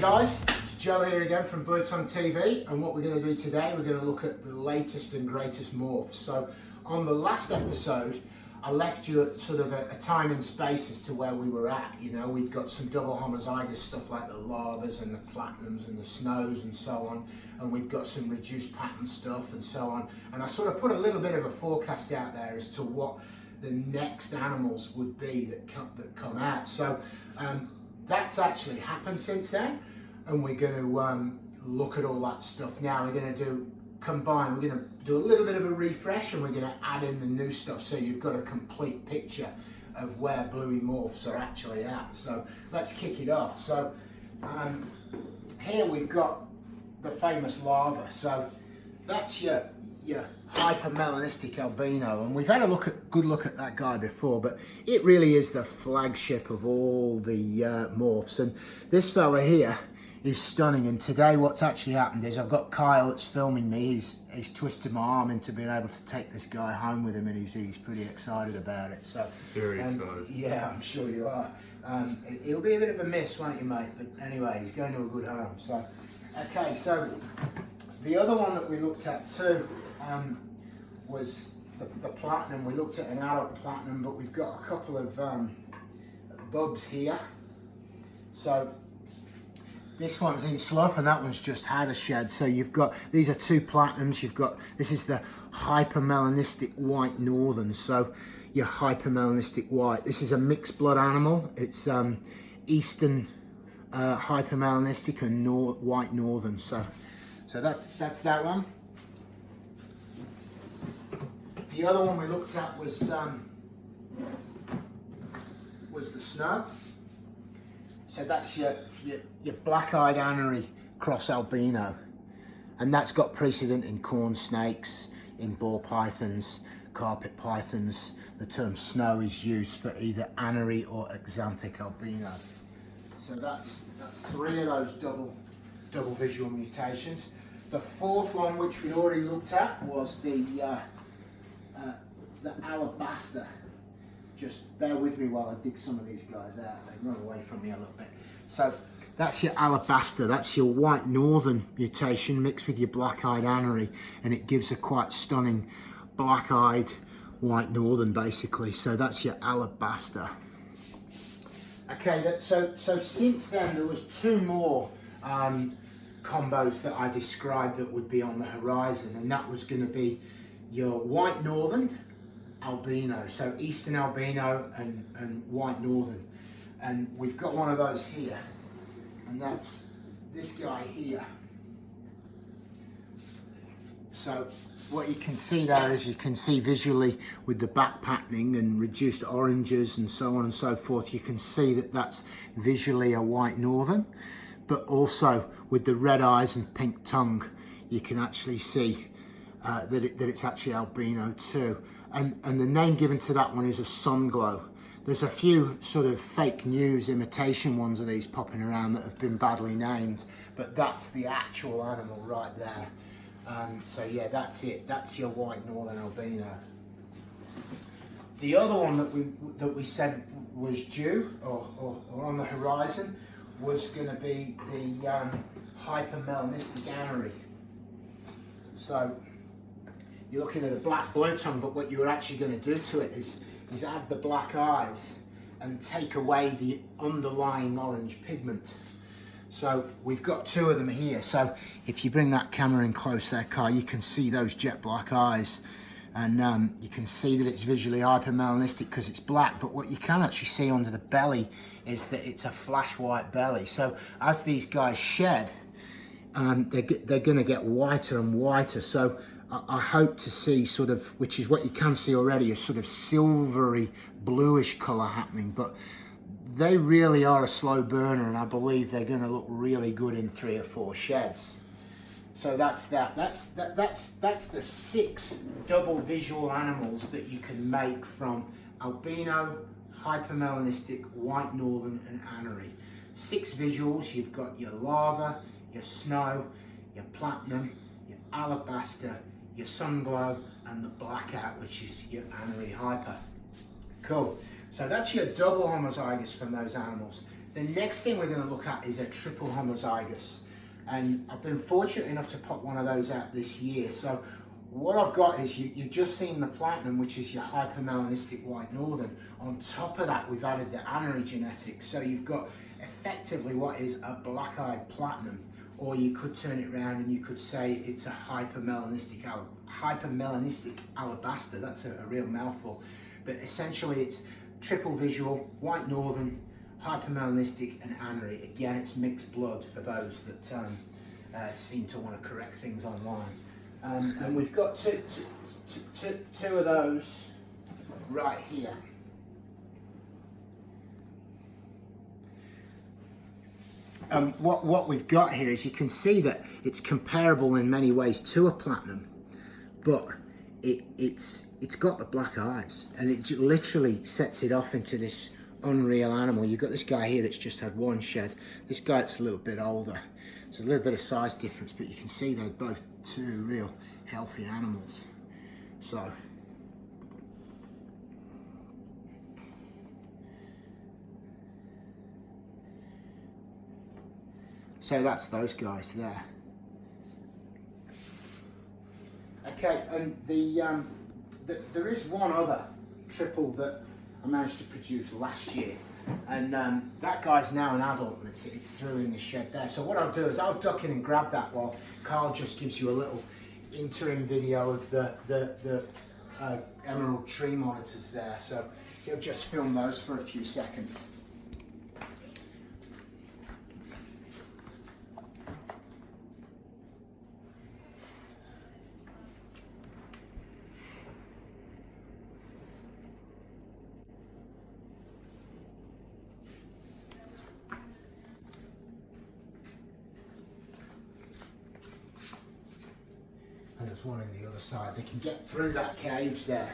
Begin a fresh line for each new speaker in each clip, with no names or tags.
guys, it's Joe here again from Blue Tongue TV, and what we're going to do today, we're going to look at the latest and greatest morphs. So on the last episode, I left you at sort of a time and space as to where we were at. You know, we'd got some double homozygous stuff like the lavas and the platinums and the snows and so on, and we've got some reduced pattern stuff and so on. And I sort of put a little bit of a forecast out there as to what the next animals would be that come out. So that's actually happened since then, and we're going to look at all that stuff now. We're going to combine, we're going to do a little bit of a refresh, and we're going to add in the new stuff so you've got a complete picture of where bluey morphs are actually at. So let's kick it off. So here we've got the famous lava. So that's your hypermelanistic albino, and we've had a good look at that guy before, but it really is the flagship of all the morphs. And this fella here is stunning. And today what's actually happened is I've got Kyle that's filming me. He's twisted my arm into being able to take this guy home with him, and he's pretty excited about it. So
very excited.
Yeah, I'm sure you are. It'll be a bit of a miss, won't you, mate? But anyway, he's going to a good home. So okay, so the other one that we looked at too was the platinum. We looked at an adult platinum, but we've got a couple of bubs here. So this one's in slough and that one's just had a shed. So you've got, these are two platinums. You've got, this is the hypermelanistic white northern. So your hypermelanistic white. This is a mixed blood animal. It's eastern hypermelanistic and white northern. So that's that one. The other one we looked at was the snow. So that's your black-eyed anery cross albino, and that's got precedent in corn snakes, in ball pythons, carpet pythons. The term snow is used for either anery or axanthic albino. So that's three of those double visual mutations. The fourth one, which we already looked at, was the alabaster. Just bear with me while I dig some of these guys out. They run away from me a little bit. So that's your alabaster. That's your white northern mutation mixed with your black-eyed anery, and it gives a quite stunning black-eyed white northern basically. So that's your alabaster. Okay, so since then there was two more combos that I described that would be on the horizon, and that was going to be your white northern albino, so eastern albino and white northern. And we've got one of those here, and that's this guy here. So what you can see there is, you can see visually with the back patterning and reduced oranges and so on and so forth, you can see that that's visually a white northern, but also with the red eyes and pink tongue, you can actually see that it's actually albino too. And the name given to that one is a sun glow. There's a few sort of fake news imitation ones of these popping around that have been badly named, but that's the actual animal right there. So yeah, that's it. That's your white northern albino. The other one that we said was due or on the horizon was going to be the hypermelanistic anery. So you're looking at a black blue tongue, but what you're actually going to do to it is add the black eyes and take away the underlying orange pigment. So we've got two of them here. So if you bring that camera in close there, Kai, you can see those jet black eyes, and you can see that it's visually hypermelanistic because it's black, but what you can actually see under the belly is that it's a flash white belly. So as these guys shed, they're going to get whiter and whiter. So I hope to see sort of, which is what you can see already, a sort of silvery bluish colour happening, but they really are a slow burner, and I believe they're going to look really good in 3 or 4 sheds. So that's that. That's the 6 double visual animals that you can make from albino, hypermelanistic, white northern and anery. 6 visuals. You've got your lava, your snow, your platinum, your alabaster, your sun glow, and the blackout, which is your anery hyper. Cool. So that's your double homozygous from those animals. The next thing we're going to look at is a triple homozygous, and I've been fortunate enough to put one of those out this year. So what I've got is you've just seen the platinum, which is your hypermelanistic white northern. On top of that, we've added the anery genetics. So you've got effectively what is a black-eyed platinum, or you could turn it around and you could say it's a hypermelanistic alabaster. That's a real mouthful, but essentially it's triple visual, white northern, hypermelanistic and anery. Again, it's mixed blood for those that seem to want to correct things online. And we've got two of those right here. What we've got here is you can see that it's comparable in many ways to a platinum, but it's got the black eyes, and it literally sets it off into this unreal animal. You've got this guy here that's just had one shed. This guy that's a little bit older. There's a little bit of size difference, but you can see they're both two real healthy animals. So that's those guys there. Okay, and there is one other triple that I managed to produce last year, and that guy's now an adult, and it's through in the shed there. So what I'll do is I'll duck in and grab that while Carl just gives you a little interim video of the emerald tree monitors there. So he'll just film those for a few seconds. And there's one on the other side. They can get through that cage there.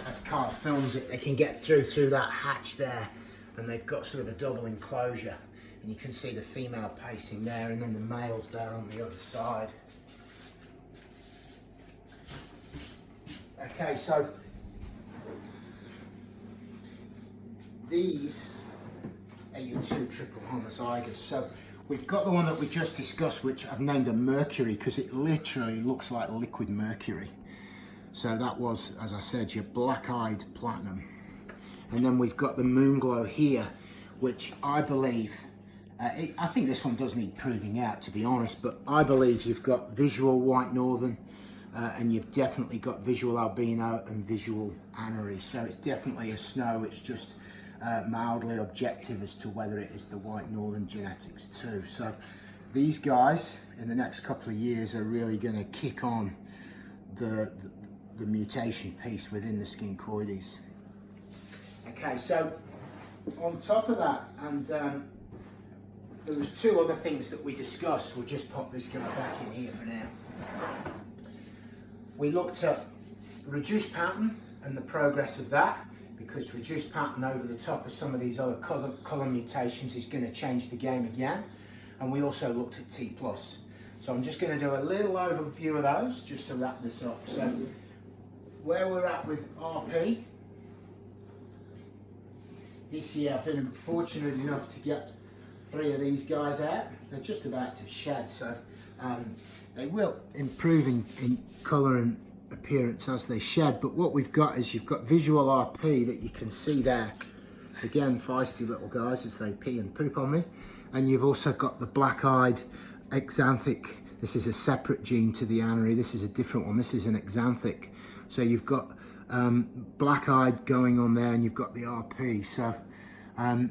As Carl films it, they can get through that hatch there, and they've got sort of a double enclosure. And you can see the female pacing there, and then the males there on the other side. Okay, so these are your two triple homozygous. So we've got the one that we just discussed, which I've named a Mercury because it literally looks like liquid mercury. So that was, as I said, your black-eyed platinum. And then we've got the Moonglow here, which I believe, I think this one does need proving out, to be honest, but I believe you've got visual white northern, and you've definitely got visual albino and visual anery. So it's definitely a snow. It's just mildly objective as to whether it is the white northern genetics too. So these guys in the next couple of years are really going to kick on the mutation piece within the skincoides. Okay, so on top of that, and there was two other things that we discussed. We'll just pop this guy back in here for now. We looked at reduced pattern and the progress of that, because reduced pattern over the top of some of these other colour mutations is going to change the game again. And we also looked at T+. So I'm just going to do a little overview of those just to wrap this up. So where we're at with RP, this year I've been fortunate enough to get 3 of these guys out. They're just about to shed, so they will improve in colour and appearance as they shed. But what we've got is you've got visual RP that you can see there. Again, feisty little guys as they pee and poop on me. And you've also got the black-eyed exanthic. This is a separate gene to the anery. This is a different one. This is an exanthic. So you've got black-eyed going on there, and you've got the RP. So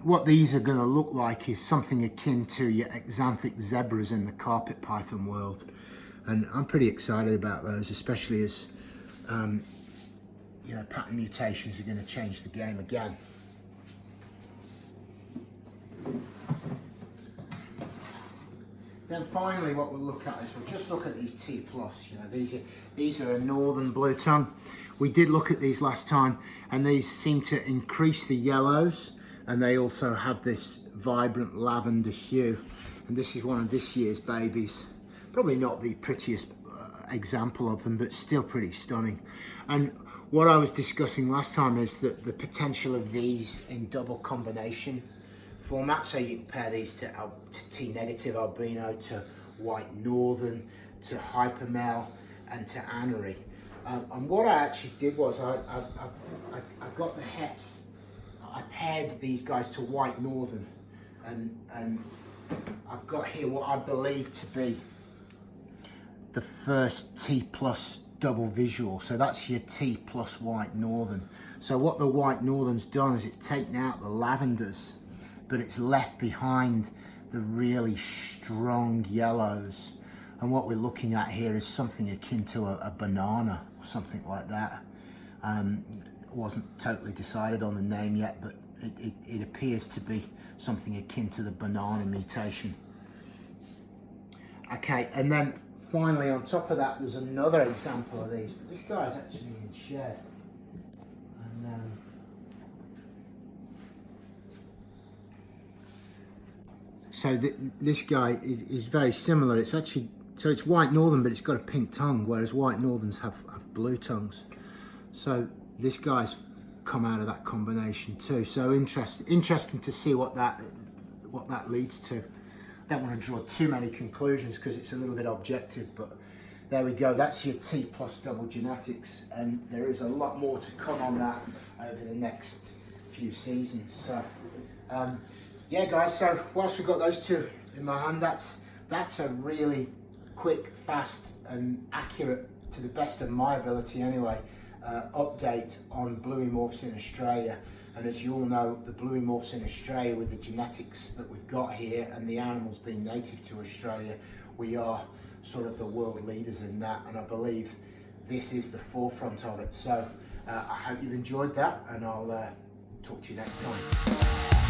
what these are going to look like is something akin to your exanthic zebras in the carpet python world. And I'm pretty excited about those, especially as you know, pattern mutations are going to change the game again. Then finally, what we'll look at is we'll just look at these T+. You know, these are a northern blue tongue. We did look at these last time, and these seem to increase the yellows, and they also have this vibrant lavender hue. And this is one of this year's babies. Probably not the prettiest example of them, but still pretty stunning. And what I was discussing last time is that the potential of these in double combination format, so you compare these to T negative albino, to white northern, to hypermel, and to anery. And what I actually did was I got the hets, I paired these guys to white northern, and I've got here what I believe to be the first T plus double visual. So that's your T plus white northern. So what the white northern's done is it's taken out the lavenders, but it's left behind the really strong yellows. And what we're looking at here is something akin to a banana or something like that. Wasn't totally decided on the name yet, but it appears to be something akin to the banana mutation. Okay, and then finally on top of that, there's another example of these, but this guy's actually in shed. And so this guy is very similar. It's actually, so it's white northern, but it's got a pink tongue, whereas white northerns have blue tongues. So this guy's come out of that combination too. So interesting to see what that leads to. I don't want to draw too many conclusions because it's a little bit objective, but there we go. That's your T plus double genetics, and there is a lot more to come on that over the next few seasons. So yeah guys, so whilst we've got those two in my hand, that's a really quick, fast and accurate, to the best of my ability anyway, update on bluey morphs in Australia. And as you all know, the bluey morphs in Australia, with the genetics that we've got here and the animals being native to Australia, we are sort of the world leaders in that, and I believe this is the forefront of it. So I hope you've enjoyed that, and I'll talk to you next time.